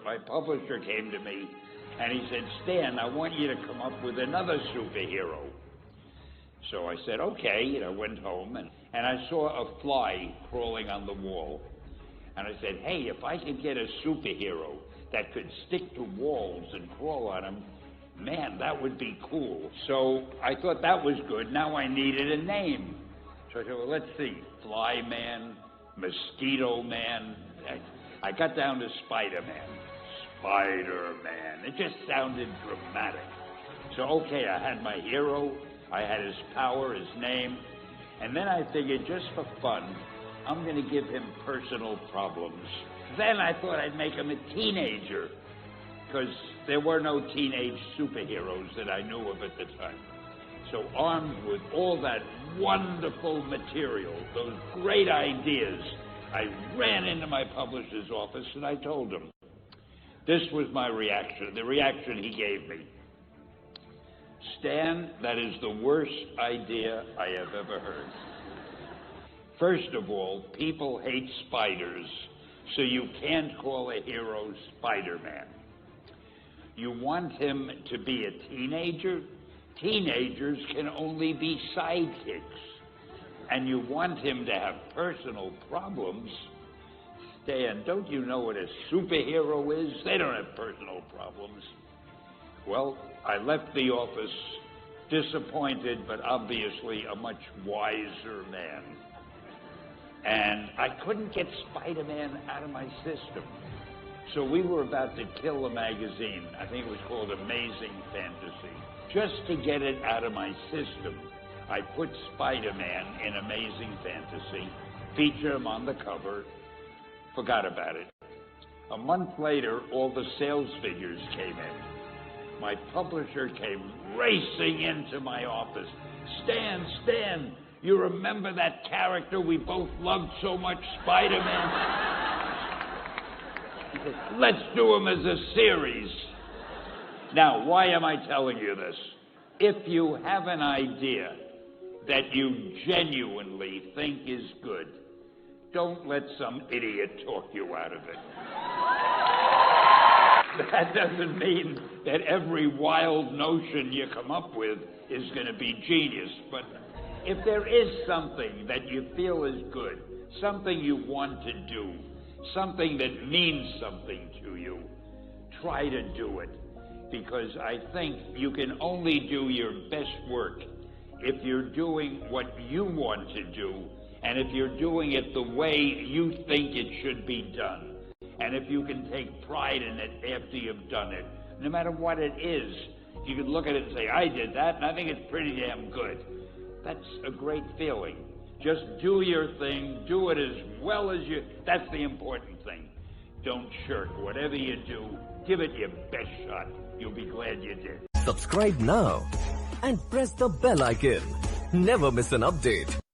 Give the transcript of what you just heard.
my publisher came to me and he said, Stan, I want you to come up with another superhero. So I said, okay, and I went home and I saw a fly crawling on the wall. And I said, hey, if I could get a superhero that could stick to walls and crawl on them, man, that would be cool. So I thought that was good. Now I needed a name. So I said, well, let's see, Fly Man, Mosquito Man. I got down to Spider-Man. Spider-Man. It just sounded dramatic. So, okay, I had my hero, I had his power, his name, and then I figured just for fun, I'm going to give him personal problems. Then I thought I'd make him a teenager, because there were no teenage superheroes that I knew of at the time. So armed with all that wonderful material, those great ideas, I ran into my publisher's office and I told him. This was my reaction, the reaction he gave me. Stan, that is the worst idea I have ever heard. First of all, people hate spiders, so you can't call a hero Spider-Man. You want him to be a teenager? Teenagers can only be sidekicks. And you want him to have personal problems? Stan, don't you know what a superhero is? They don't have personal problems. Well, I left the office disappointed, but obviously a much wiser man. And I couldn't get Spider-Man out of my system. So we were about to kill a magazine. I think it was called Amazing Fantasy. Just to get it out of my system, I put Spider-Man in Amazing Fantasy, featured him on the cover, forgot about it. A month later, all the sales figures came in. My publisher came racing into my office. Stan, you remember that character we both loved so much, Spider-Man? He said, let's do him as a series. Now, why am I telling you this? If you have an idea that you genuinely think is good, don't let some idiot talk you out of it. That doesn't mean that every wild notion you come up with is going to be genius, but if there is something that you feel is good, something you want to do, something that means something to you, try to do it. Because I think you can only do your best work if you're doing what you want to do, and if you're doing it the way you think it should be done. And if you can take pride in it after you've done it, no matter what it is, you can look at it and say, I did that, and I think it's pretty damn good. That's a great feeling. Just do your thing, do it as well as you, that's the important thing. Don't shirk. Whatever you do, give it your best shot. You'll be glad you did. Subscribe now and press the bell icon. Never miss an update.